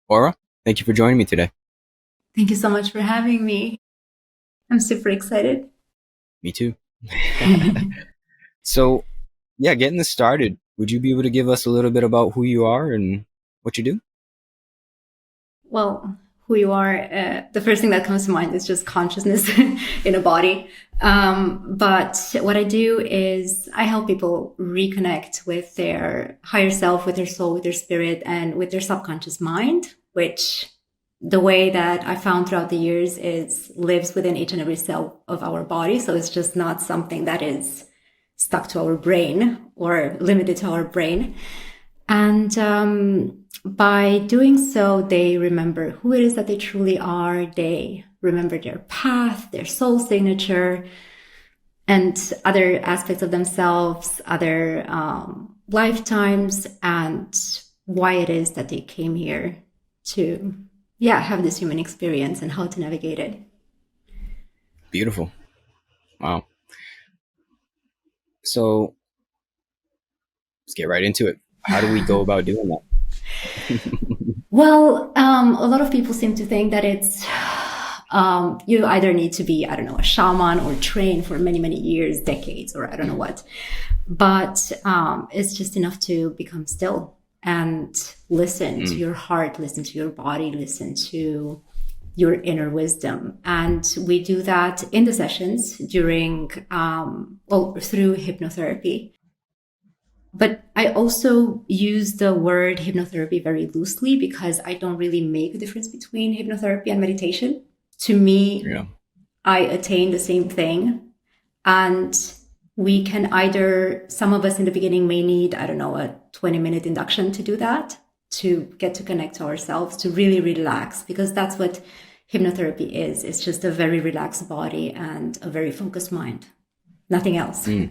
Aura, thank you for joining me today. Thank you so much for having me. I'm super excited. Me too. So, yeah, getting this started, would you be able to give us a little bit about who you are and what you do? Well, who you are, the first thing that comes to mind is just consciousness in a body. But what I do is I help people reconnect with their higher self, with their soul, with their spirit, and with their subconscious mind, which the way that I found throughout the years is lives within each and every cell of our body. So it's just not something that is stuck to our brain or limited to our brain. And by doing so, they remember who it is that they truly are. They remember their path, their soul signature, and other aspects of themselves, other lifetimes, and why it is that they came here to, yeah, have this human experience and how to navigate it. Beautiful. Wow. So, let's get right into it. How do we go about doing that? Well, a lot of people seem to think that it's you either need to be, I don't know, a shaman or train for many, many years, decades, or I don't know what. But it's just enough to become still and listen to Mm, your heart, listen to your body, listen to your inner wisdom. And we do that in the sessions during, well, through hypnotherapy. But I also use the word hypnotherapy very loosely because I don't really make a difference between hypnotherapy and meditation. To me, yeah. I attain the same thing. And we can either, some of us in the beginning may need, I don't know, a 20-minute induction to do that, to get to connect to ourselves, to really relax, because that's what hypnotherapy is. It's just a very relaxed body and a very focused mind, nothing else. Mm, mhm.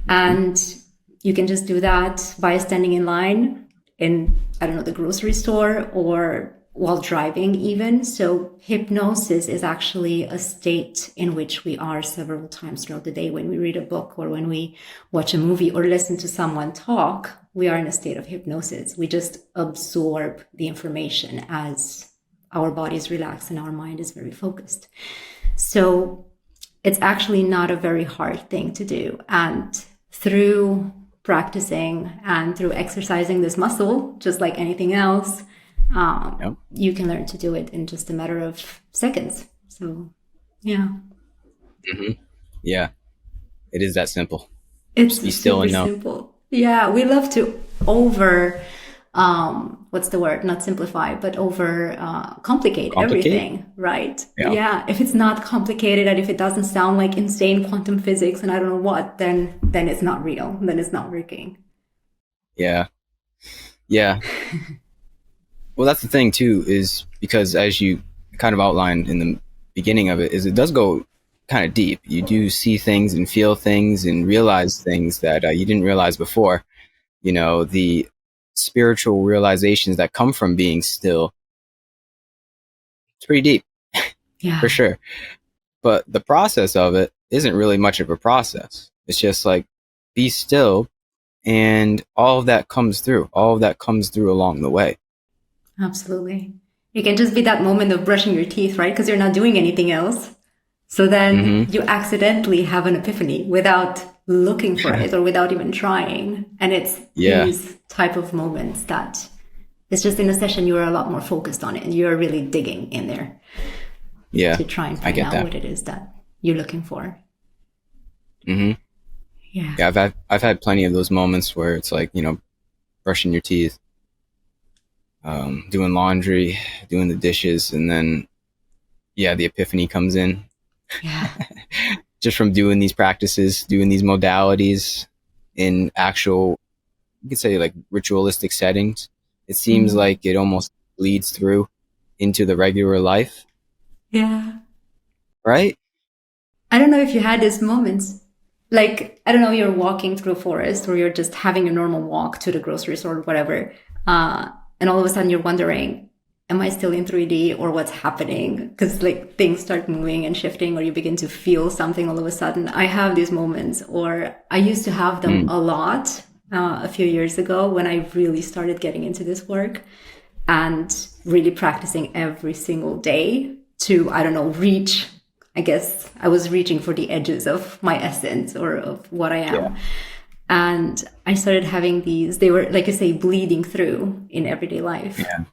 And you can just do that by standing in line in, I don't know, the grocery store or while driving even. So hypnosis is actually a state in which we are several times throughout the day. When we read a book or when we watch a movie or listen to someone talk, we are in a state of hypnosis. We just absorb the information as our body is relaxed and our mind is very focused. So it's actually not a very hard thing to do. And through practicing and through exercising this muscle, just like anything else, Yep. you can learn to do it in just a matter of seconds. So, yeah, Hmm. Yeah, it is that simple. it's Just be still super and know. simple. Yeah, we love to over, what's the word? Not simplify, but over complicate Complicate? everything, right? Yeah. Yeah, if it's not complicated and if it doesn't sound like insane quantum physics and I don't know what, then it's not real. Then it's not working. Yeah. Yeah. Well, that's the thing too, is because as you kind of outlined in the beginning of it, is it does go kind of deep. You do see things and feel things and realize things that you didn't realize before. The spiritual realizations that come from being still, it's pretty deep for Yeah, sure. But the process of it isn't really much of a process. It's just like be still, and all of that comes through. All of that comes through along the way. absolutely. It can just be that moment of brushing your teeth, right? Because you're not doing anything else. So then Hmm. you accidentally have an epiphany without looking for it or without even trying. And it's Yeah. these type of moments that it's just in a session you're a lot more focused on it and you're really digging in there Yeah. to try and I find get out that. what it is that you're looking for. Hmm. Yeah. Yeah, I've had plenty of those moments where it's like, brushing your teeth, doing laundry, doing the dishes, and then yeah, the epiphany comes in Yeah. just from doing these practices, doing these modalities in actual, you could say, like ritualistic settings. It seems Mm. like it almost bleeds through into the regular life, Yeah. right? I don't know if you had these moments. Like, I don't know, you're walking through a forest or you're just having a normal walk to the grocery store or whatever. And all of a sudden you're wondering, am I still in 3D or what's happening? Because like things start moving and shifting or you begin to feel something all of a sudden. I have these moments, or I used to have them Mm, a lot a few years ago when I really started getting into this work. and really practicing every single day to, I don't know, reach, I guess I was reaching for the edges of my essence or of what I am. Yeah. And I started having these, they were, like I say, bleeding through in everyday life. Yeah.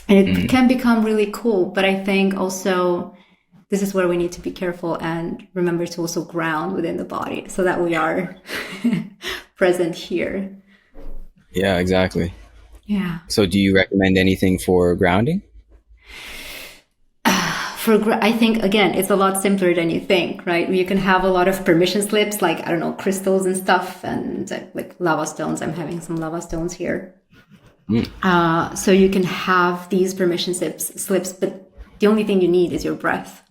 And it can become really cool. But I think also this is where we need to be careful and remember to also ground within the body so that we are present here. Yeah, exactly. Yeah. So do you recommend anything for grounding? I think, again, it's a lot simpler than you think, right? You can have a lot of permission slips, like, I don't know, crystals and stuff, and like lava stones. I'm having some lava stones here. So you can have these permission slips, but the only thing you need is your breath.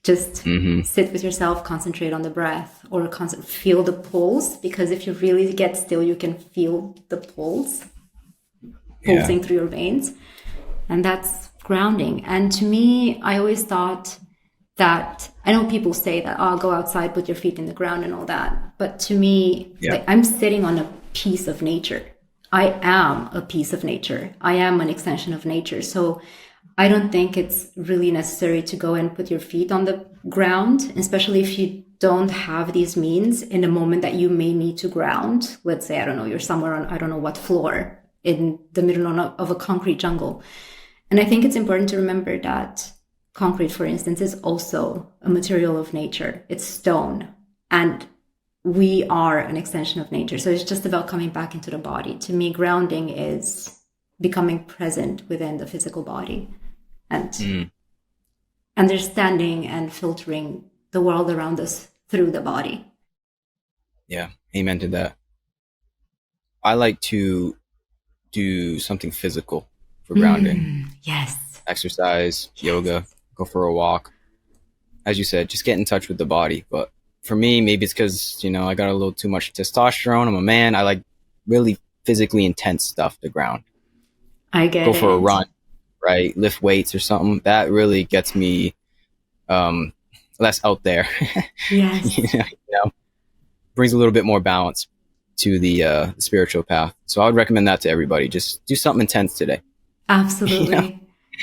Just sit with yourself, concentrate on the breath, or feel the pulse, because if you really get still, you can feel the pulsing through your veins. And that's grounding. And to me, I always thought that, I know people say that, oh, go outside, put your feet in the ground and all that. But to me, like, I'm sitting on a piece of nature. I am a piece of nature. I am an extension of nature. So I don't think it's really necessary to go and put your feet on the ground, especially if you don't have these means in the moment that you may need to ground. Let's say, I don't know, you're somewhere on, I don't know what floor in the middle of a concrete jungle. And I think it's important to remember that concrete, for instance, is also a material of nature. It's stone. And we are an extension of nature. So it's just about coming back into the body. To me, grounding is becoming present within the physical body and understanding and filtering the world around us through the body. Yeah, amen to that. I like to do something physical for grounding. Yes. Exercise, yoga, go for a walk. As you said, just get in touch with the body. But for me, maybe it's because, I got a little too much testosterone. I'm a man. I like really physically intense stuff to ground. I get go it. for a run, right? Lift weights or something. That really gets me less out there. Yes. Brings a little bit more balance to the spiritual path. So I would recommend that to everybody. Just do something intense today. Absolutely.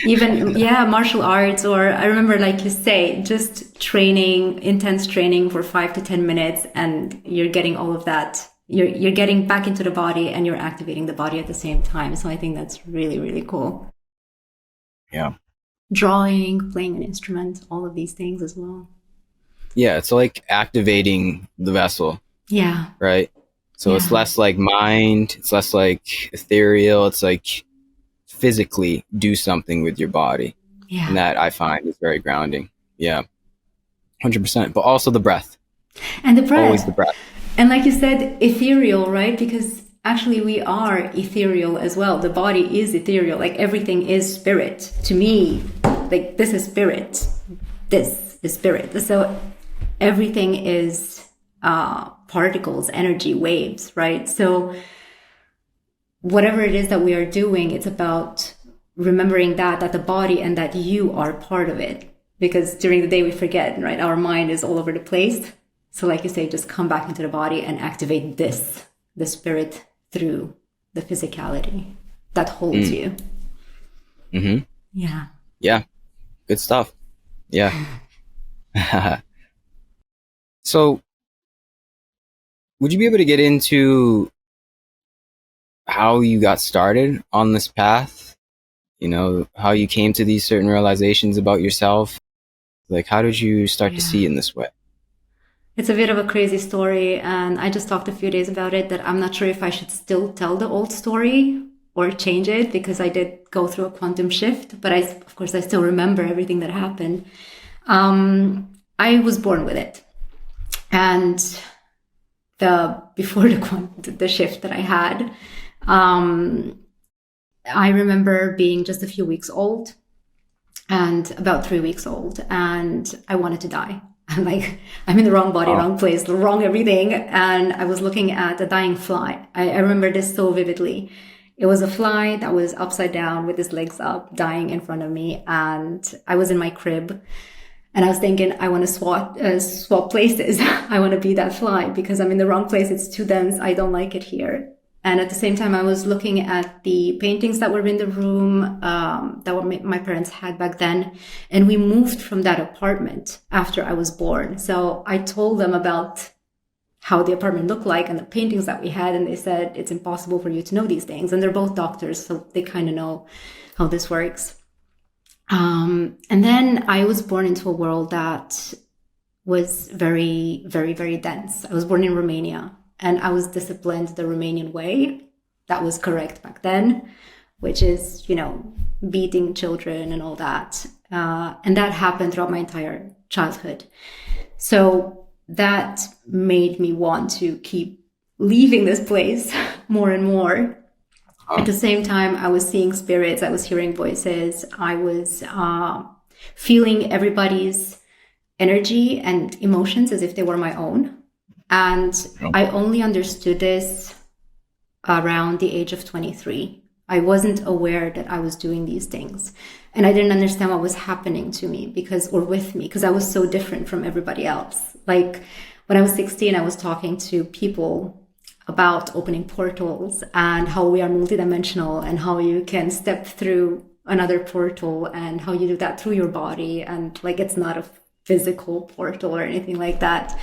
Even, martial arts, or I remember, like you say, just training, intense training for 5 to 10 minutes, and you're getting all of that. You're getting back into the body and you're activating the body at the same time. So I think that's really, really cool. Yeah. Drawing, playing an instrument, all of these things as well. Yeah, it's like activating the vessel. Yeah. Right? So it's less like mind, it's less like ethereal, it's like physically do something with your body. Yeah. And that I find is very grounding. Yeah. 100%. But also the breath. And the breath. Always the breath. And like you said, ethereal, right? Because actually we are ethereal as well. The body is ethereal. Like everything is spirit. To me, like this is spirit. This is spirit. So everything is particles, energy, waves, right? So whatever it is that we are doing, it's about remembering that the body and that you are part of it. Because during the day we forget, right? Our mind is all over the place. So like you say, just come back into the body and activate the spirit through the physicality that holds you. Mm-hmm. Yeah. Yeah. Good stuff. Yeah. So would you be able to get into how you got started on this path? How you came to these certain realizations about yourself? Like, how did you start to see in this way? It's a bit of a crazy story, and I just talked a few days about it, that I'm not sure if I should still tell the old story or change it, because I did go through a quantum shift, but of course I still remember everything that happened. I was born with it. And before the shift that I had, I remember being just a few weeks old, and about 3 weeks old, and I wanted to die. I'm in the wrong body, wrong place, the wrong everything. And I was looking at a dying fly. I remember this so vividly. It was a fly that was upside down with his legs up, dying in front of me. And I was in my crib. And I was thinking, I want to swap places. I want to be that fly because I'm in the wrong place. It's too dense. I don't like it here. And at the same time, I was looking at the paintings that were in the room that were my parents had back then. And we moved from that apartment after I was born. So I told them about how the apartment looked like and the paintings that we had. And they said, it's impossible for you to know these things. And they're both doctors, so they kind of know how this works. And then I was born into a world that was very, very, very dense. I was born in Romania, and I was disciplined the Romanian way. That was correct back then, which is, beating children and all that. And that happened throughout my entire childhood. So that made me want to keep leaving this place more and more. At the same time, I was seeing spirits, I was hearing voices, I was feeling everybody's energy and emotions as if they were my own. And I only understood this around the age of 23. I wasn't aware that I was doing these things. And I didn't understand what was happening to me with me, because I was so different from everybody else. Like when I was 16, I was talking to people about opening portals and how we are multidimensional and how you can step through another portal and how you do that through your body. And like, it's not a physical portal or anything like that.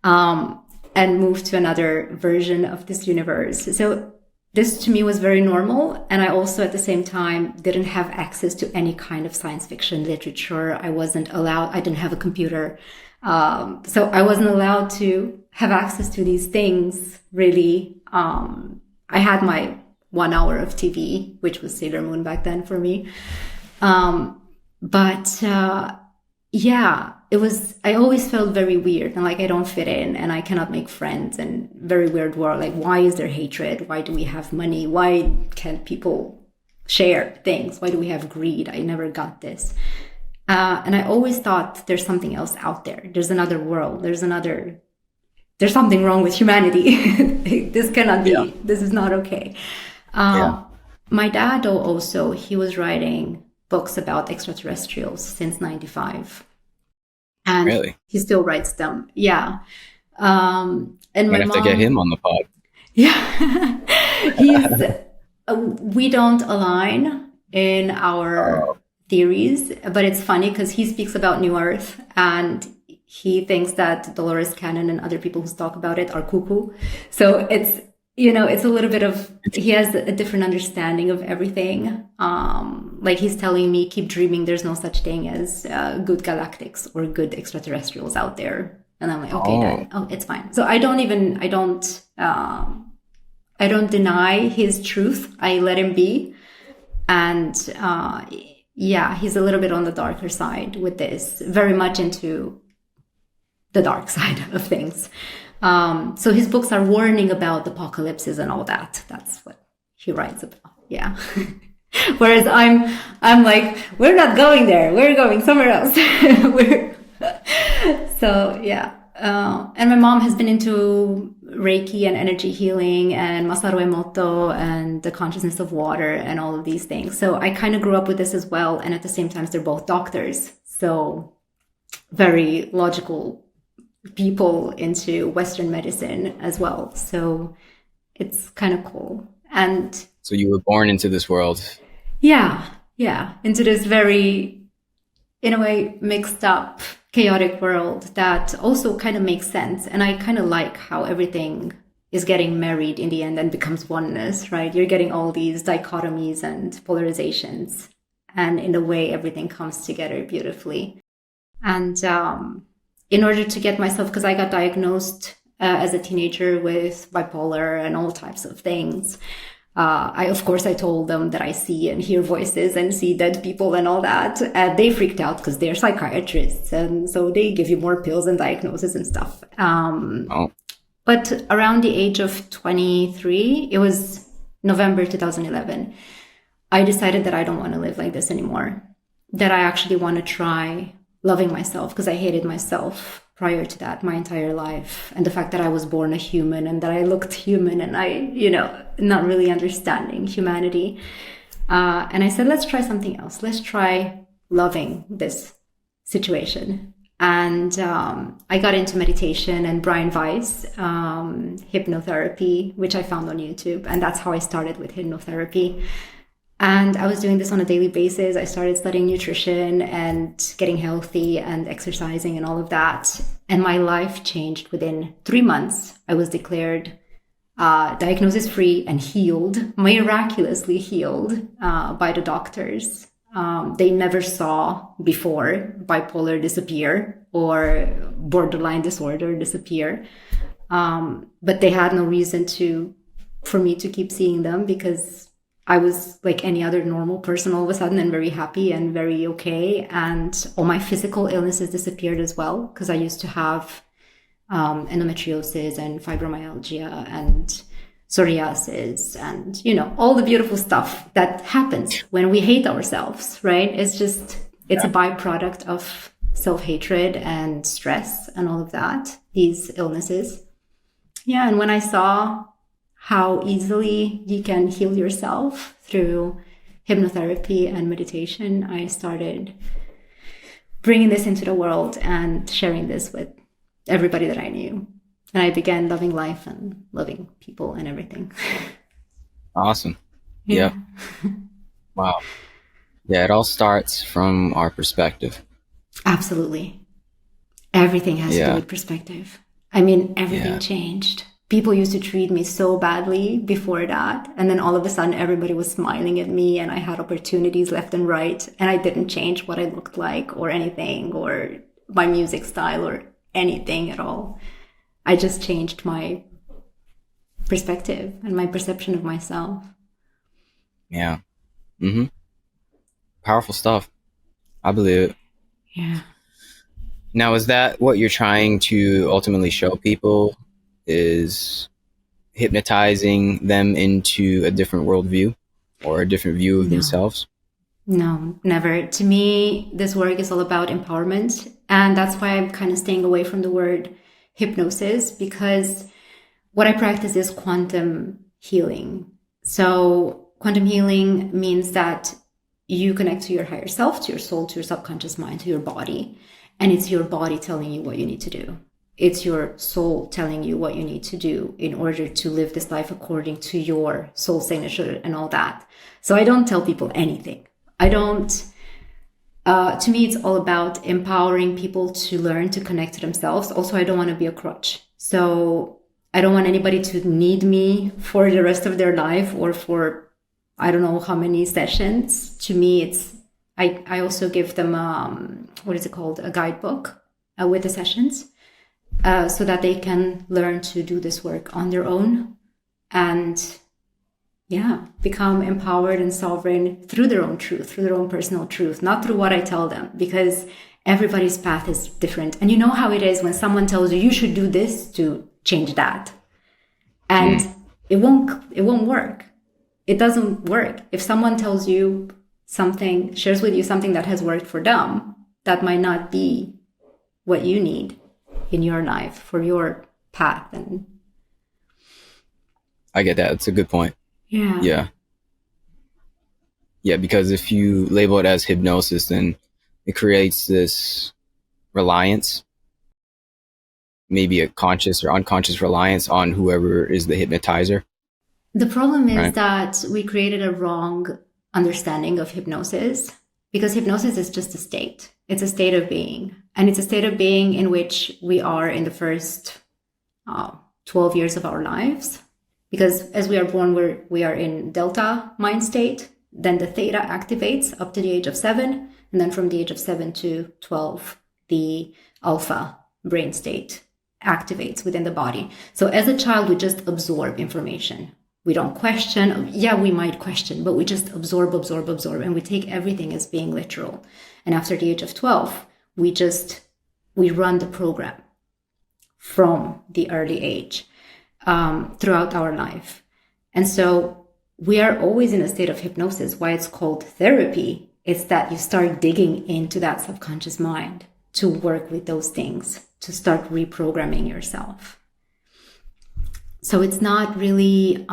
And move to another version of this universe. So this to me was very normal. And I also at the same time didn't have access to any kind of science fiction literature. I wasn't allowed, I didn't have a computer. So I wasn't allowed to have access to these things really. I had my 1 hour of TV, which was Sailor Moon back then for me. Yeah, I always felt very weird and like I don't fit in and I cannot make friends and very weird world. Like, why is there hatred? Why do we have money? Why can't people share things? Why do we have greed? I never got this. And I always thought there's something else out there. There's another world. There's something wrong with humanity. This cannot be, This is not okay. My dad also, he was writing books about extraterrestrials since 95. And really? He still writes them. Yeah. And my mom, have to get him on the pod. Yeah. We don't align in our theories, but it's funny because he speaks about New Earth and he thinks that Dolores Cannon and other people who talk about it are cuckoo. So it's, it's a little bit of, he has a different understanding of everything. Like he's telling me, keep dreaming. There's no such thing as good galactics or good extraterrestrials out there. And I'm like, okay, Dad, it's fine. So I don't deny his truth. I let him be. And he's a little bit on the darker side with this, very much into the dark side of things. So his books are warning about apocalypses and all that. That's what he writes about. Yeah. Whereas I'm like, we're not going there. We're going somewhere else. So yeah. And my mom has been into Reiki and energy healing and Masaru Emoto and the consciousness of water and all of these things. So I kind of grew up with this as well. And at the same time, they're both doctors. So very logical people into Western medicine as well. So it's kind of cool. And so you were born into this world. Yeah. Into this very, in a way, mixed up, chaotic world that also kind of makes sense. And I kind of like how everything is getting married in the end and becomes oneness, right? You're getting all these dichotomies and polarizations. And in a way, everything comes together beautifully. And in order to get myself, because I got diagnosed as a teenager with bipolar and all types of things. I told them that I see and hear voices and see dead people and all that. They freaked out because they're psychiatrists. And so they give you more pills and diagnosis and stuff. But around the age of 23, it was November 2011, I decided that I don't want to live like this anymore. That I actually want to try loving myself because I hated myself prior to that my entire life. And the fact that I was born a human and that I looked human and I, not really understanding humanity. And I said, let's try something else. Let's try loving this situation. And I got into meditation and Brian Weiss, hypnotherapy, which I found on YouTube. And that's how I started with hypnotherapy. And I was doing this on a daily basis. I started studying nutrition and getting healthy and exercising and all of that. And my life changed within 3 months. I was declared diagnosis free and healed, miraculously healed by the doctors. They never saw before bipolar disappear or borderline disorder disappear. But they had no reason for me to keep seeing them, because I was like any other normal person all of a sudden, and very happy and very okay. And all my physical illnesses disappeared as well, because I used to have endometriosis and fibromyalgia and psoriasis and, all the beautiful stuff that happens when we hate ourselves, right? It's a byproduct of self-hatred and stress and all of that, these illnesses. Yeah. And when I saw how easily you can heal yourself through hypnotherapy and meditation, I started bringing this into the world and sharing this with everybody that I knew. And I began loving life and loving people and everything. Awesome. Yeah. Wow. Yeah, it all starts from our perspective. Absolutely. Everything has to do with perspective. I mean, everything changed. People used to treat me so badly before that. And then all of a sudden, everybody was smiling at me and I had opportunities left and right. And I didn't change what I looked like or anything, or my music style or anything at all. I just changed my perspective and my perception of myself. Yeah. Mm-hmm. Powerful stuff. I believe it. Yeah. Now, is that what you're trying to ultimately show people, is hypnotizing them into a different worldview or a different view of themselves? No, never. To me, this work is all about empowerment. And that's why I'm kind of staying away from the word hypnosis, because what I practice is quantum healing. So quantum healing means that you connect to your higher self, to your soul, to your subconscious mind, to your body. And it's your body telling you what you need to do. It's your soul telling you what you need to do in order to live this life according to your soul signature and all that. So I don't tell people anything. To me, it's all about empowering people to learn to connect to themselves. Also, I don't want to be a crutch. So I don't want anybody to need me for the rest of their life or for, I don't know how many sessions. To me, I also give them, a guidebook with the sessions, so that they can learn to do this work on their own and become empowered and sovereign through their own truth, through their own personal truth, not through what I tell them, because everybody's path is different. And you know how it is when someone tells you should do this to change that. And it won't work. It doesn't work. If someone tells you something, shares with you something that has worked for them, that might not be what you need in your life for your path. And I get that. It's a good point. Yeah. Yeah, because if you label it as hypnosis, then it creates this reliance, maybe a conscious or unconscious reliance on whoever is the hypnotizer. The problem is that we created a wrong understanding of hypnosis, because hypnosis is just a state. It's a state of being. And it's a state of being in which we are in the first 12 years of our lives. Because as we are born, we are in delta mind state. Then the theta activates up to the age of 7. And then from the age of 7 to 12, the alpha brain state activates within the body. So as a child, we just absorb information. We don't question. Yeah, we might question, but we just absorb. And we take everything as being literal. And after the age of 12, we run the program from the early age. Throughout our life. And so we are always in a state of hypnosis. Why it's called therapy, it's that you start digging into that subconscious mind to work with those things, to start reprogramming yourself. So it's not really,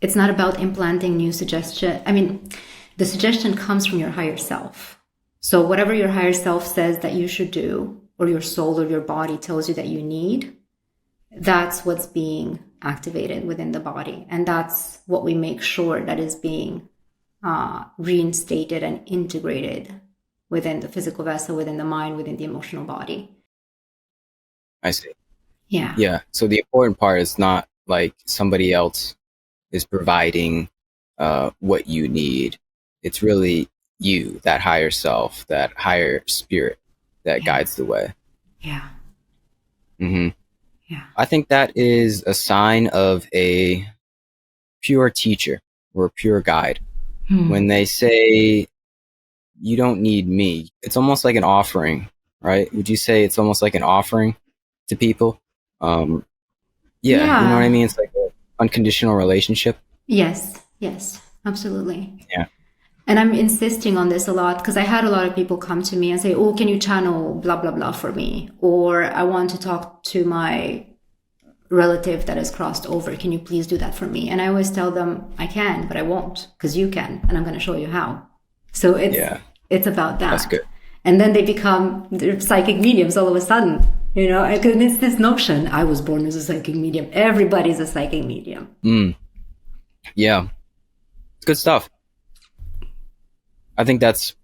it's not about implanting new suggestion. I mean, the suggestion comes from your higher self. So whatever your higher self says that you should do, or your soul or your body tells you that you need, that's what's being activated within the body. And that's what we make sure that is being reinstated and integrated within the physical vessel, within the mind, within the emotional body. I see. Yeah. Yeah. So the important part is not like somebody else is providing what you need. It's really you, that higher self, that higher spirit that Yeah. guides the way. Yeah. Hmm. Yeah. I think that is a sign of a pure teacher or a pure guide. When they say, you don't need me, it's almost like an offering, right? Would you say it's almost like an offering to people? Um, yeah, you know what I Yeah. mean? It's like an unconditional relationship. Yes. Yes. Absolutely. Yeah. And I'm insisting on this a lot because I had a lot of people come to me and say, oh, can you channel blah, blah, blah for me? Or I want to talk to my relative that has crossed over. Can you please do that for me? And I always tell them, I can, but I won't because you can. And I'm going to show you how. So Yeah. it's about That's that. good. And then they become psychic mediums all of a sudden, you know, and it's this notion. I was born as a psychic medium. Everybody's a psychic medium. Yeah. It's good stuff. I think that's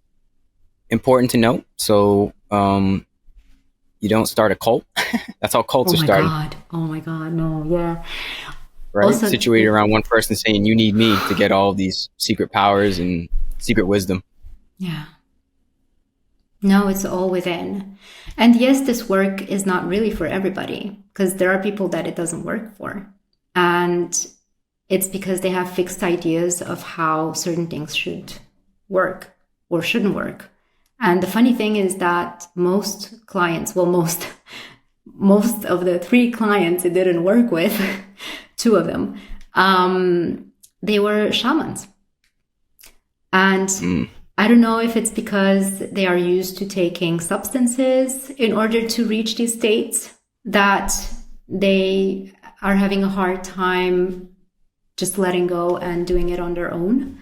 important to note. So you don't start a cult. That's how cults Oh are my started, God. Oh my God. No. Yeah. right? Also, Situated around one person saying, you need me to get all these secret powers and secret wisdom. yeah. No, it's all within. And yes, this work is not really for everybody because there are people that it doesn't work for. And it's because they have fixed ideas of how certain things should work or shouldn't work. And the funny thing is that most clients, well, most of the 3 clients it didn't work with, 2 of them, they were shamans. And I don't know if it's because they are used to taking substances in order to reach these states that they are having a hard time just letting go and doing it on their own.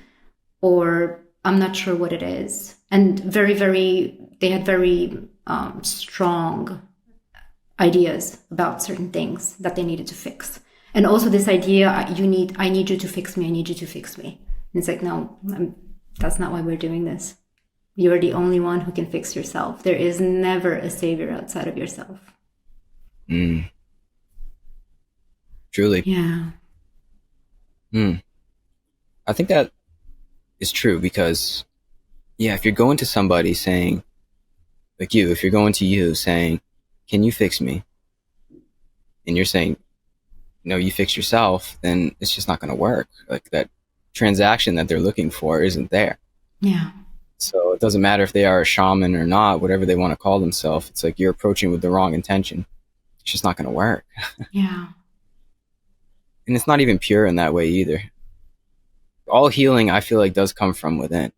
Or I'm not sure what it is. And they had very strong ideas about certain things that they needed to fix. And also this idea, I need you to fix me, I need you to fix me. And it's like, no, that's not why we're doing this. You're the only one who can fix yourself. There is never a savior outside of yourself. Truly. Yeah. I think that is true because, yeah, if you're going to somebody saying, like you, if you're going to you saying, can you fix me? And you're saying, no, you fix yourself, then it's just not going to work. Like that transaction that they're looking for isn't there. Yeah. So it doesn't matter if they are a shaman or not, whatever they want to call themselves. It's like you're approaching with the wrong intention. It's just not going to work. Yeah. And it's not even pure in that way either. All healing, I feel like, does come from within.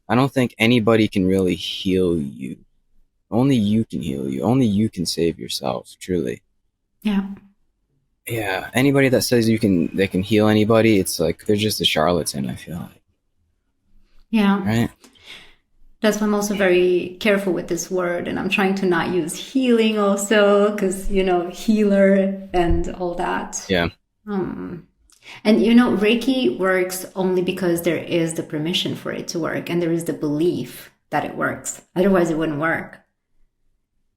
I don't think anybody can really heal you. Only you can heal you. Only you can save yourself, truly. Yeah. Yeah. Anybody that says they can heal anybody, it's like they're just a charlatan, I feel like. Yeah. Right? That's why I'm also very careful with this word, and I'm trying to not use healing also because, you know, healer and all that. Yeah. And, you know, Reiki works only because there is the permission for it to work and there is the belief that it works. Otherwise, it wouldn't work.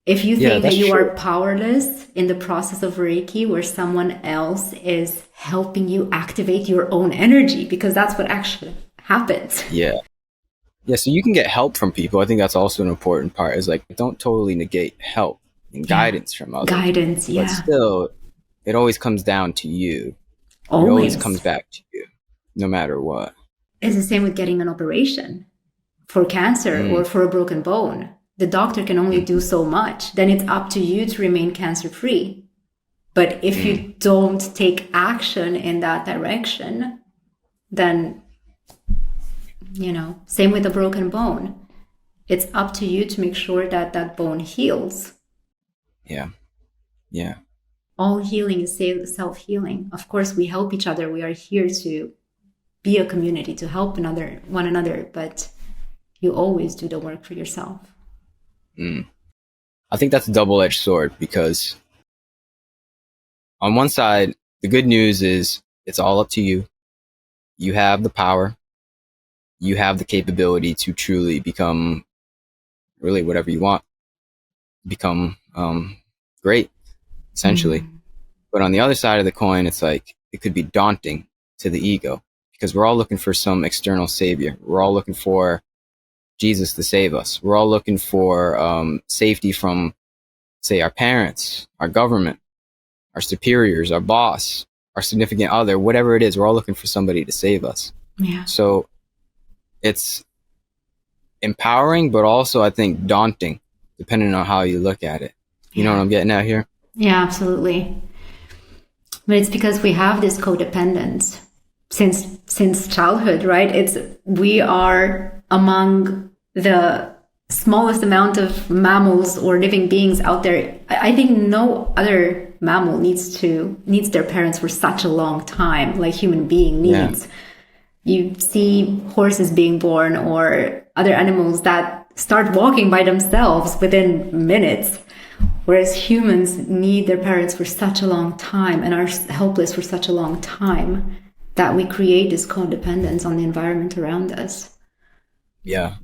If you think that you are powerless in the process of Reiki where someone else is helping you activate your own energy, because that's what actually happens. Yeah. Yeah, so you can get help from people. I think that's also an important part is like, don't totally negate help and guidance from others. Guidance, yeah. But still, it always comes down to you. Always. It always comes back to you, no matter what. It's the same with getting an operation for cancer or for a broken bone. The doctor can only do so much. Then it's up to you to remain cancer-free. But if you don't take action in that direction, then, you know, same with a broken bone. It's up to you to make sure that that bone heals. Yeah. Yeah. All healing is self-healing. Of course, we help each other. We are here to be a community, to help one another. But You always do the work for yourself. Mm. I think that's a double-edged sword, because on one side, the good news is it's all up to you. You have the power. You have the capability to truly become really whatever you want. Become great, essentially. Mm. But on the other side of the coin, it's like it could be daunting to the ego, because we're all looking for some external savior. We're all looking for Jesus to save us. We're all looking for safety from, say, our parents, our government, our superiors, our boss, our significant other, whatever it is. We're all looking for somebody to save us. Yeah. So it's empowering, but also I think daunting, depending on how you look at it. You know what I'm getting at here? Yeah, absolutely. But it's because we have this codependence since childhood, right? We are among the smallest amount of mammals or living beings out there. I think no other mammal needs their parents for such a long time, like human being needs. Yeah. You see horses being born or other animals that start walking by themselves within minutes. Whereas humans need their parents for such a long time and are helpless for such a long time that we create this codependence on the environment around us. Yeah.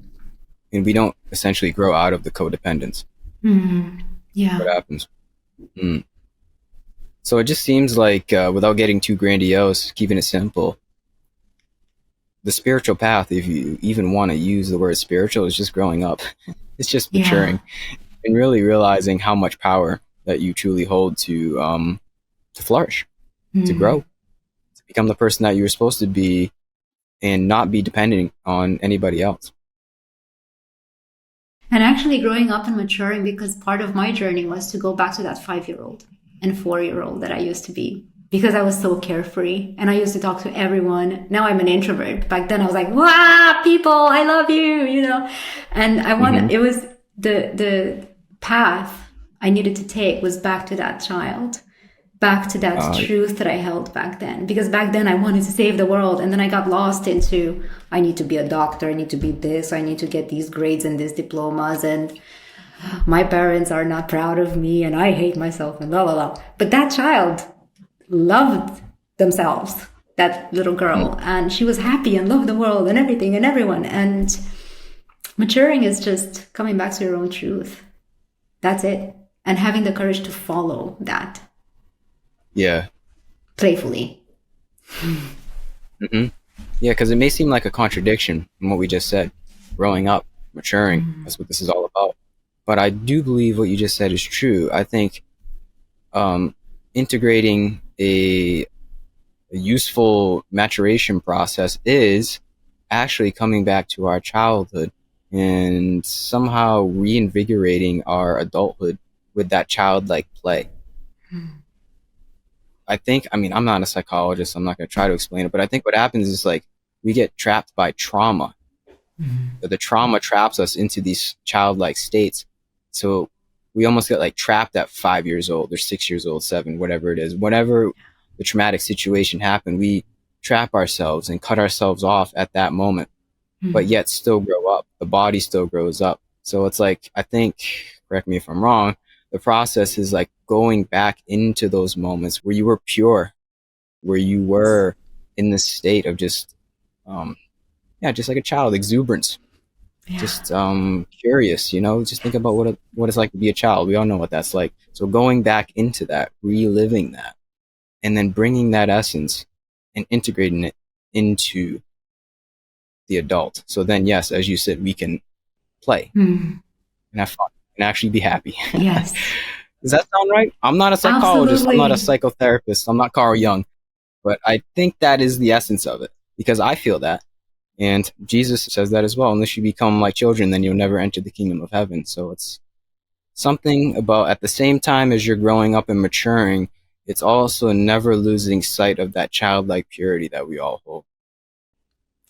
And we don't essentially grow out of the codependence. Mm-hmm. Yeah. What happens? Mm. So it just seems like, without getting too grandiose, keeping it simple, the spiritual path, if you even want to use the word spiritual, is just growing up. It's just maturing. Yeah. And really realizing how much power that you truly hold to flourish, to grow, to become the person that you were supposed to be, and not be dependent on anybody else. And actually growing up and maturing, because part of my journey was to go back to that 5-year-old and 4-year-old that I used to be, because I was so carefree and I used to talk to everyone. Now I'm an introvert. Back then I was like, wow, people, I love you, you know. And I wanted, it was the path I needed to take was back to that child, back to that truth that I held back then. Because back then I wanted to save the world, and then I got lost into, I need to be a doctor, I need to be this, I need to get these grades and these diplomas, and my parents are not proud of me and I hate myself and blah, blah, blah. But that child loved themselves, that little girl, and she was happy and loved the world and everything and everyone. And maturing is just coming back to your own truth. That's it. And having the courage to follow that. Yeah. Playfully. Mm-hmm. Yeah, because it may seem like a contradiction in what we just said. Growing up, maturing, that's what this is all about. But I do believe what you just said is true. I think integrating a useful maturation process is actually coming back to our childhood and somehow reinvigorating our adulthood with that childlike play. I think, I mean, I'm not a psychologist, I'm not going to try to explain it, but I think what happens is like we get trapped by trauma. The trauma traps us into these childlike states. So we almost get like trapped at 5 years old or 6 years old, 7, whatever it is. Whenever the traumatic situation happened, we trap ourselves and cut ourselves off at that moment, but yet still grow up. The body still grows up. So it's like, I think, correct me if I'm wrong, the process is like going back into those moments where you were pure, where you were in this state of just, just like a child, exuberance, just curious, you know, just think about what it's like to be a child. We all know what that's like. So going back into that, reliving that, and then bringing that essence and integrating it into the adult. So then, yes, as you said, we can play and have fun and actually be happy. Yes. Does that sound right? I'm not a psychologist. Absolutely. I'm not a psychotherapist. I'm not Carl Jung. But I think that is the essence of it, because I feel that. And Jesus says that as well. Unless you become like children, then you'll never enter the kingdom of heaven. So it's something about, at the same time as you're growing up and maturing, it's also never losing sight of that childlike purity that we all hold.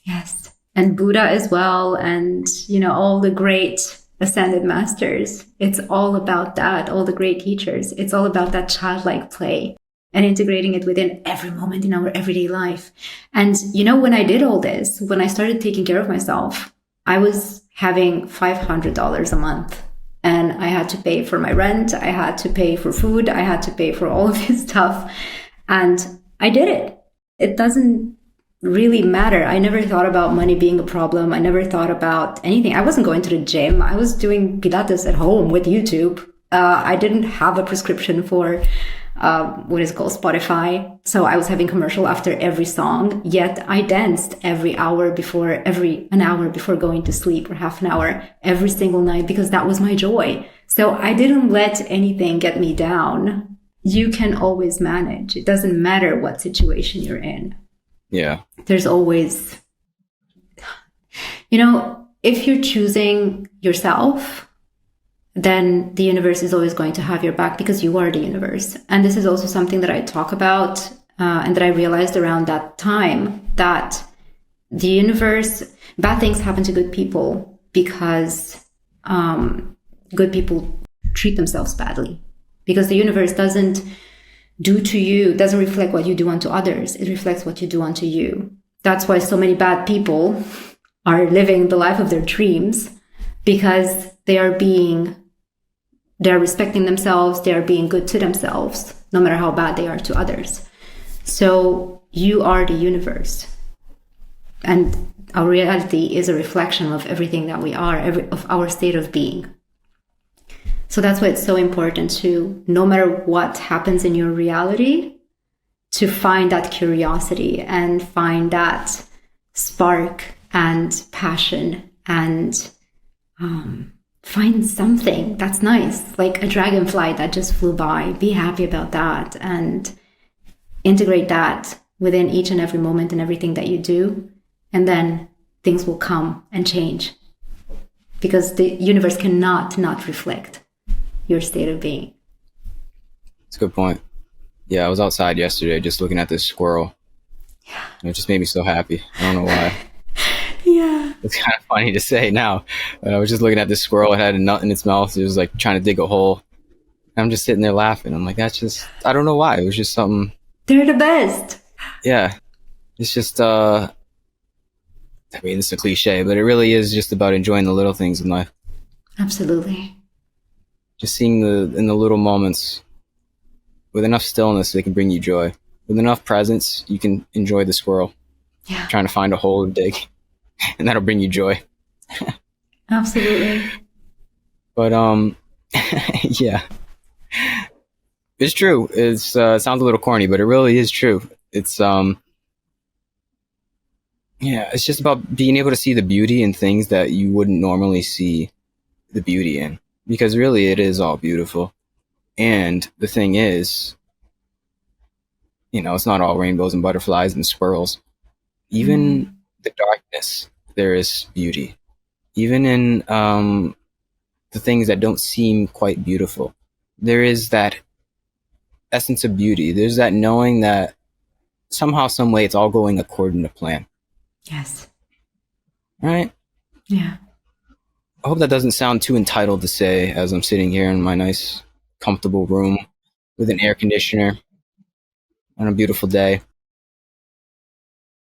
Yes. And Buddha as well. And, you know, all the great ascended masters. It's all about that. All the great teachers. It's all about that childlike play and integrating it within every moment in our everyday life. And, you know, when I did all this, when I started taking care of myself, I was having $500 a month. And I had to pay for my rent. I had to pay for food. I had to pay for all of this stuff. And I did it. It doesn't really matter. I never thought about money being a problem. I never thought about anything. I wasn't going to the gym. I was doing Pilates at home with YouTube. I didn't have a prescription for what is called Spotify. So I was having commercial after every song, yet I danced an hour before going to sleep, or half an hour every single night, because that was my joy. So I didn't let anything get me down. You can always manage. It doesn't matter what situation you're in. Yeah. There's always, if you're choosing yourself, then the universe is always going to have your back, because you are the universe. And this is also something that I talk about and that I realized around that time, that the universe, bad things happen to good people because good people treat themselves badly. Because the universe doesn't reflect what you do unto others. It reflects what you do unto you. That's why so many bad people are living the life of their dreams, because they are respecting themselves, they are being good to themselves, no matter how bad they are to others. So you are the universe. And our reality is a reflection of everything that we are, of our state of being. So that's why it's so important to, no matter what happens in your reality, to find that curiosity and find that spark and passion and find something that's nice, like a dragonfly that just flew by. Be happy about that and integrate that within each and every moment and everything that you do. And then things will come and change, because the universe cannot not reflect your state of being. That's a good point. Yeah, I was outside yesterday just looking at this squirrel. Yeah. And it just made me so happy. I don't know why. Yeah. It's kind of funny to say now. But I was just looking at this squirrel. It had a nut in its mouth. It was like trying to dig a hole. And I'm just sitting there laughing. I'm like, that's just, I don't know why. It was just something. They're the best. Yeah. It's just, I mean, it's a cliche, but it really is just about enjoying the little things in life. Absolutely. Just seeing in the little moments, with enough stillness, they can bring you joy. With enough presence, you can enjoy the squirrel. Yeah. Trying to find a hole to dig, and that'll bring you joy. Absolutely. But yeah, it's true. It sounds a little corny, but it really is true. It's yeah, it's just about being able to see the beauty in things that you wouldn't normally see the beauty in. Because really, it is all beautiful. And the thing is, it's not all rainbows and butterflies and squirrels. Even the darkness, there is beauty. Even in the things that don't seem quite beautiful, there is that essence of beauty. There's that knowing that somehow, some way, it's all going according to plan. Yes. Right? Yeah. I hope that doesn't sound too entitled to say as I'm sitting here in my nice, comfortable room with an air conditioner on a beautiful day.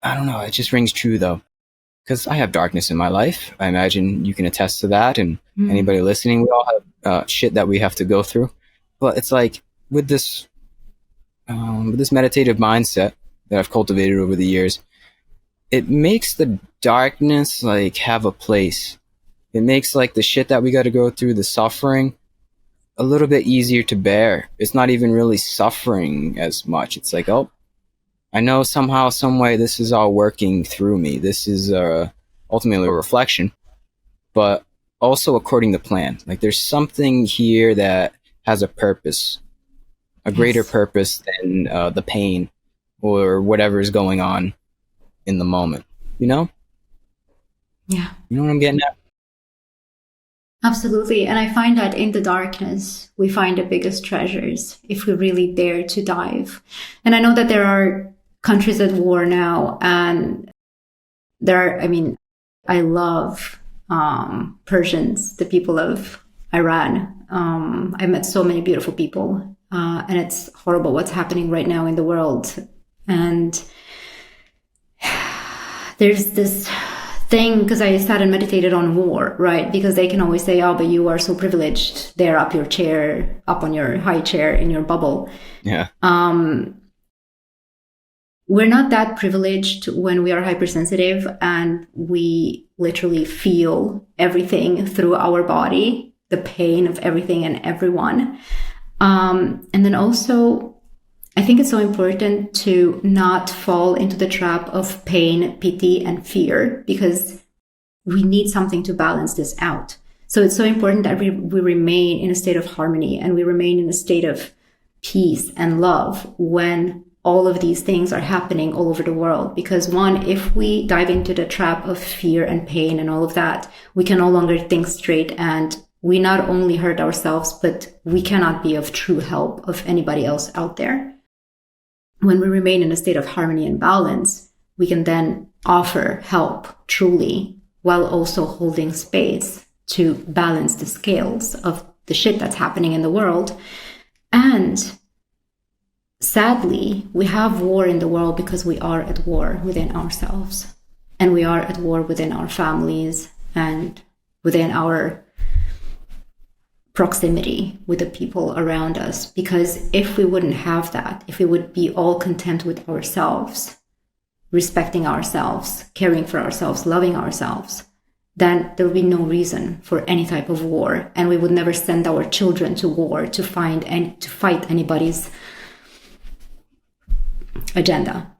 I don't know. It just rings true, though, because I have darkness in my life. I imagine you can attest to that. And anybody listening, we all have shit that we have to go through. But it's like with this meditative mindset that I've cultivated over the years, it makes the darkness like have a place. It makes like the shit that we got to go through, the suffering, a little bit easier to bear. It's not even really suffering as much. It's like, oh, I know somehow, some way, this is all working through me. This is ultimately a reflection, but also according to plan. Like there's something here that has a purpose, a greater purpose than the pain or whatever is going on in the moment. Yeah. You know what I'm getting at? Absolutely. And I find that in the darkness, we find the biggest treasures if we really dare to dive. And I know that there are countries at war now, and I love Persians, the people of Iran. I met so many beautiful people, and it's horrible what's happening right now in the world. And there's this thing, because I sat and meditated on war, right? Because they can always say, oh, but you are so privileged. They're up your chair, up on your high chair in your bubble. Yeah. We're not that privileged when we are hypersensitive and we literally feel everything through our body, the pain of everything and everyone. And then also, I think it's so important to not fall into the trap of pain, pity, and fear, because we need something to balance this out. So it's so important that we remain in a state of harmony and we remain in a state of peace and love when all of these things are happening all over the world. Because one, if we dive into the trap of fear and pain and all of that, we can no longer think straight, and we not only hurt ourselves, but we cannot be of true help of anybody else out there. When we remain in a state of harmony and balance, we can then offer help truly, while also holding space to balance the scales of the shit that's happening in the world. And sadly, we have war in the world because we are at war within ourselves, and we are at war within our families and within our proximity with the people around us. Because if we wouldn't have that, if we would be all content with ourselves, respecting ourselves, caring for ourselves, loving ourselves, then there would be no reason for any type of war, and we would never send our children to war to fight anybody's agenda.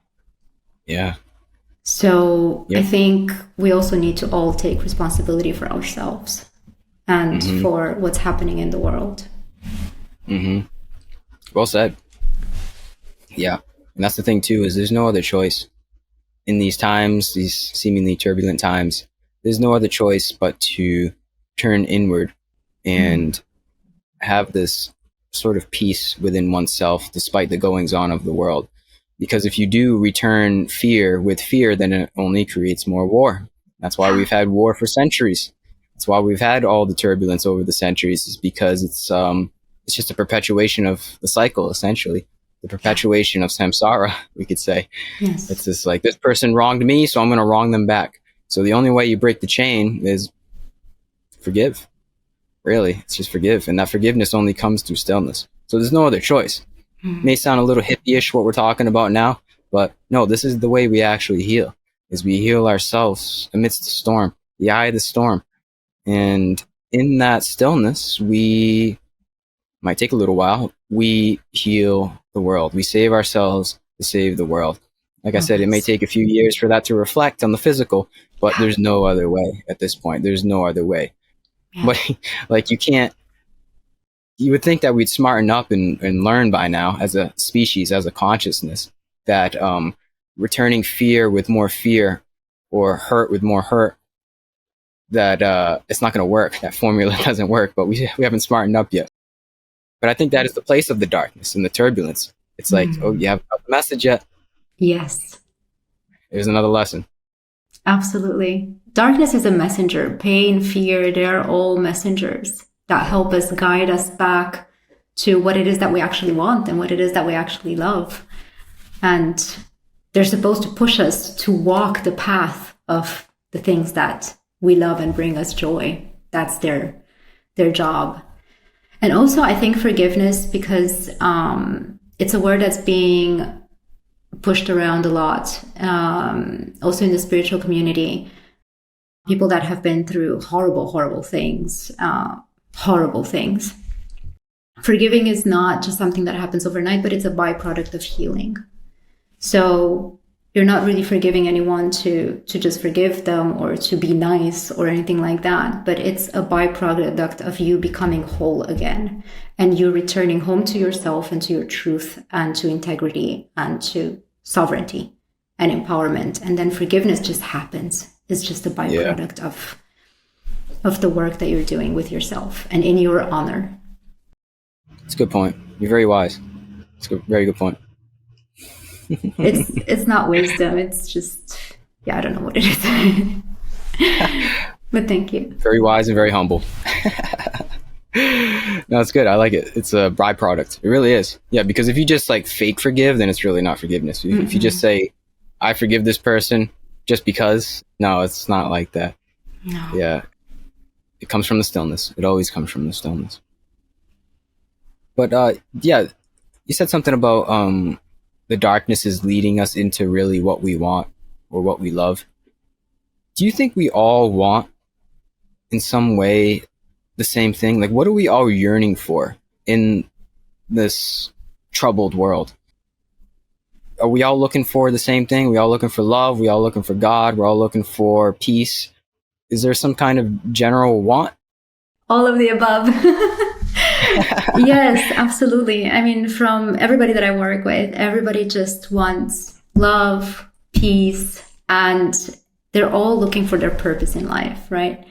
Yeah. So I think we also need to all take responsibility for ourselves and for what's happening in the world. Well said. Yeah. And that's the thing too, is there's no other choice in these times, these seemingly turbulent times. There's no other choice but to turn inward and have this sort of peace within oneself despite the goings on of the world. Because if you do return fear with fear, then it only creates more war. That's why we've had war for centuries. That's why we've had all the turbulence over the centuries, is because it's just a perpetuation of the cycle, essentially. The perpetuation of samsara, we could say. Yes. It's just like, this person wronged me, so I'm going to wrong them back. So the only way you break the chain is forgive. Really, it's just forgive. And that forgiveness only comes through stillness. So there's no other choice. It may sound a little hippie-ish what we're talking about now, but no, this is the way we actually heal, is we heal ourselves amidst the storm, the eye of the storm. And in that stillness, we might take a little while. We heal the world. We save ourselves to save the world. Like I said, it may take a few years for that to reflect on the physical, but there's no other way at this point. There's no other way. Yeah. But like, you would think that we'd smarten up and learn by now as a species, as a consciousness, that returning fear with more fear or hurt with more hurt, that it's not going to work. That formula doesn't work, but we haven't smartened up yet. But I think that is the place of the darkness and the turbulence. It's like, oh, you haven't got the message yet? Yes. There's another lesson. Absolutely. Darkness is a messenger. Pain, fear, they're all messengers that help us, guide us back to what it is that we actually want and what it is that we actually love. And they're supposed to push us to walk the path of the things that we love and bring us joy. That's their job. And also, I think forgiveness, because it's a word that's being pushed around a lot, also in the spiritual community. People that have been through horrible things. Forgiving is not just something that happens overnight, but it's a byproduct of healing. So you're not really forgiving anyone to just forgive them or to be nice or anything like that, but it's a byproduct of you becoming whole again and you returning home to yourself and to your truth and to integrity and to sovereignty and empowerment. And then forgiveness just happens. It's just a byproduct of the work that you're doing with yourself and in your honor. That's a good point. You're very wise. It's a very good point. It's not wisdom. It's just, I don't know what it is. But thank you. Very wise and very humble. No, it's good. I like it. It's a byproduct. It really is. Yeah, because if you just like fake forgive, then it's really not forgiveness. If you just say, I forgive this person, just because. No, it's not like that. No. Yeah, it comes from the stillness. It always comes from the stillness. But yeah, you said something about the darkness is leading us into really what we want or what we love. Do you think we all want in some way the same thing? Like, what are we all yearning for in this troubled world? Are we all looking for the same thing? Are we all looking for love? Are we all looking for God? We're all looking for peace. Is there some kind of general want? All of the above. Yes, absolutely. I mean, from everybody that I work with, everybody just wants love, peace, and they're all looking for their purpose in life, right?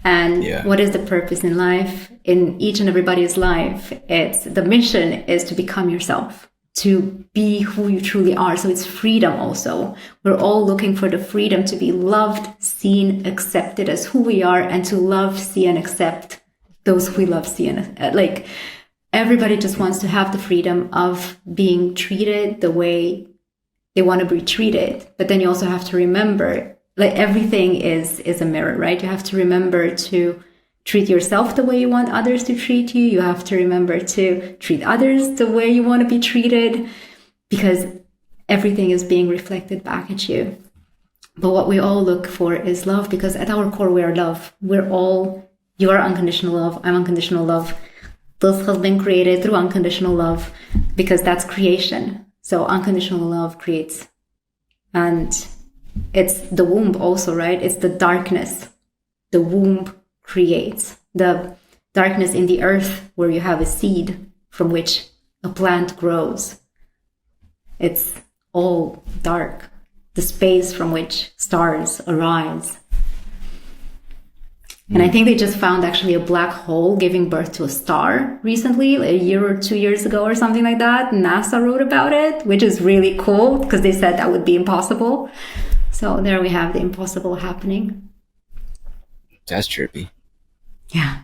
And Yeah. what is the purpose in life? In each and everybody's life, it's the mission is to become yourself, to be who you truly are. So it's freedom also. We're all looking for the freedom to be loved, seen, accepted as who we are, and to love, see, and accept those we love, see, and like everybody just wants to have the freedom of being treated the way they want to be treated. But then you also have to remember, like everything is a mirror, right? You have to remember to treat yourself the way you want others to treat you. You have to remember to treat others the way you want to be treated, because everything is being reflected back at you. But what we all look for is love, because at our core, we are love. You are unconditional love. I'm unconditional love. This has been created through unconditional love, because that's creation. So unconditional love creates. And it's the womb also, right? It's the darkness. The womb creates. The darkness in the earth, where you have a seed from which a plant grows. It's all dark. The space from which stars arise. And I think they just found actually a black hole giving birth to a star recently, a year or 2 years ago or something like that. NASA wrote about it, which is really cool because they said that would be impossible. So there we have the impossible happening. That's trippy. Yeah.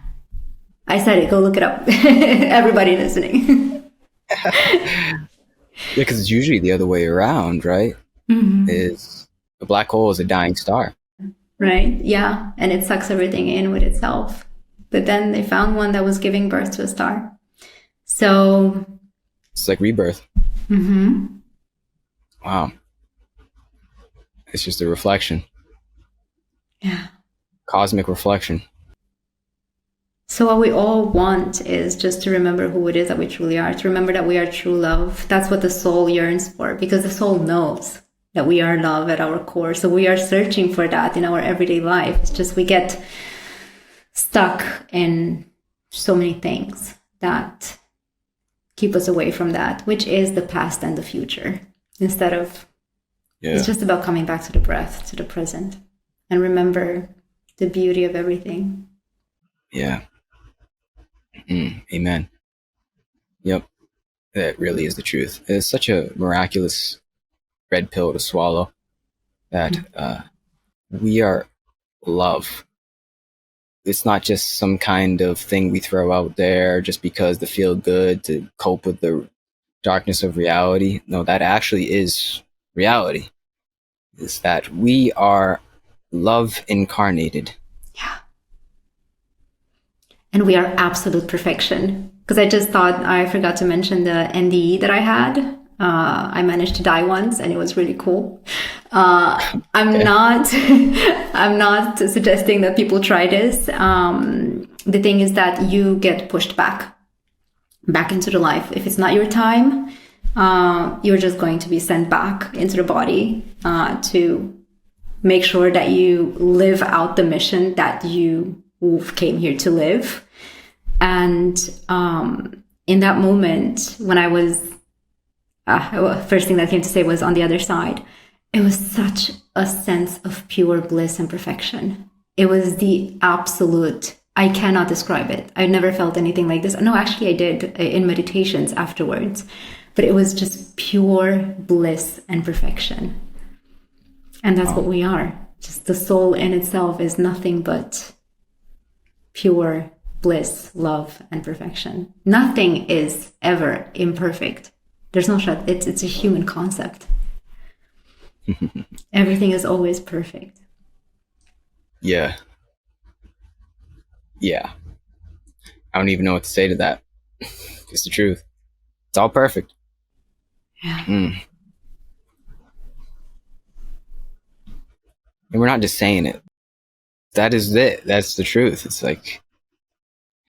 I said it. Go look it up. Everybody listening. Yeah, because it's usually the other way around, right? Mm-hmm. Is a black hole is a dying star. Right? Yeah. And it sucks everything in with itself. But then they found one that was giving birth to a star. So it's like rebirth. Mm-hmm. Wow. It's just a reflection. Yeah. Cosmic reflection. So what we all want is just to remember who it is that we truly are, to remember that we are true love. That's what the soul yearns for, because the soul knows that we are love at our core. So we are searching for that in our everyday life. It's just we get stuck in so many things that keep us away from that, which is the past and the future. Instead of, It's just about coming back to the breath, to the present, and remember the beauty of everything. Yeah. Amen. Yep. That really is the truth. It's such a miraculous red pill to swallow that we are love. It's not just some kind of thing we throw out there just because to feel good, to cope with the darkness of reality. No, that actually is reality. Is that we are love incarnated. Yeah. And we are absolute perfection. Because I just thought I forgot to mention the NDE that I had. I managed to die once, and it was really cool. I'm not suggesting that people try this. The thing is that you get pushed back into the life. If it's not your time, you're just going to be sent back into the body to make sure that you live out the mission that you came here to live. And in that moment, when I was, first thing that came to say was on the other side, it was such a sense of pure bliss and perfection. It was the absolute, I cannot describe it. I've never felt anything like this. No, actually I did in meditations afterwards, but it was just pure bliss and perfection. And that's what we are. Just the soul in itself is nothing but pure bliss, love, and perfection. Nothing is ever imperfect. There's no shot. It's a human concept. Everything is always perfect. Yeah. Yeah. I don't even know what to say to that. It's the truth. It's all perfect. Yeah. Mm. And we're not just saying it. That is it. That's the truth. It's like,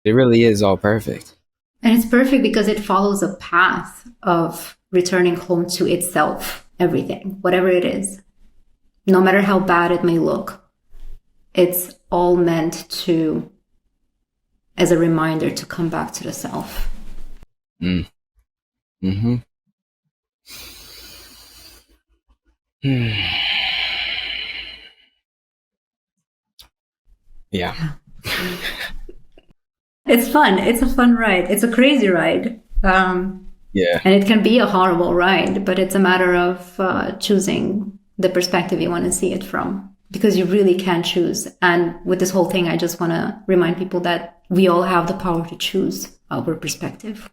it really is all perfect. And it's perfect because it follows a path of returning home to itself, everything, whatever it is. No matter how bad it may look, it's all meant to, as a reminder to come back to the self. Mm. Mm-hmm. Yeah. It's fun. It's a fun ride. It's a crazy ride. Yeah. And it can be a horrible ride, but it's a matter of choosing the perspective you want to see it from, because you really can choose. And with this whole thing, I just want to remind people that we all have the power to choose our perspective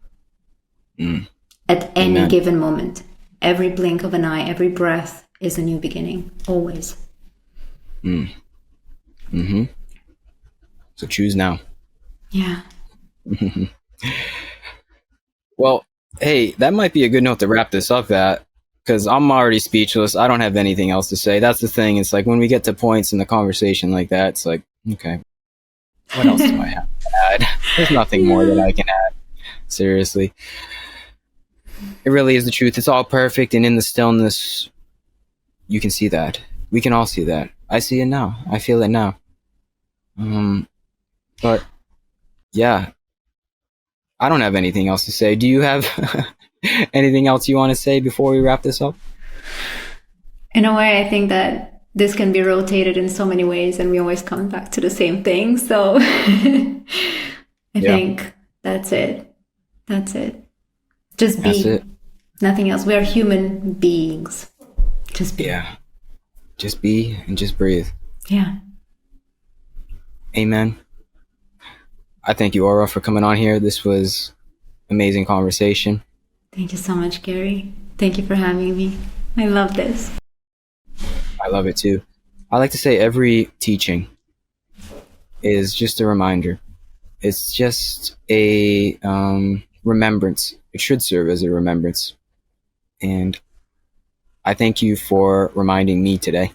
at any Amen. given moment. Every blink of an eye, every breath is a new beginning, always. Mm-hmm. So choose now. Yeah. Well, hey, that might be a good note to wrap this up at, because I'm already speechless. I don't have anything else to say. That's the thing. It's like when we get to points in the conversation like that, it's like, okay, what else do I have to add? There's nothing more that I can add. Seriously. It really is the truth. It's all perfect, and in the stillness, you can see that. We can all see that. I see it now. I feel it now. But yeah, I don't have anything else to say. Do you have anything else you want to say before we wrap this up? In a way, I think that this can be rotated in so many ways, and we always come back to the same thing. So I think that's it. That's it. Just That's be. it. Nothing else. We are human beings. Just be. Yeah. Just be and just breathe. Yeah. Amen. I thank you, Aura, for coming on here. This was amazing conversation. Thank you so much, Gary. Thank you for having me. I love this. I love it too. I like to say every teaching is just a reminder. It's just a remembrance. It should serve as a remembrance. And I thank you for reminding me today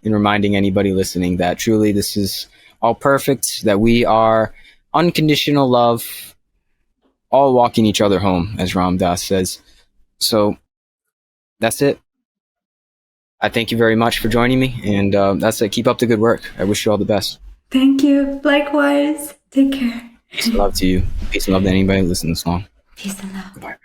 and reminding anybody listening that truly this is all perfect, that we are unconditional love, all walking each other home, as Ram Dass says. So that's it. I thank you very much for joining me, and that's it. Keep up the good work. I wish you all the best. Thank you. Likewise. Take care. Peace and love to you. Peace and love to anybody listening this long. Peace and love. Goodbye.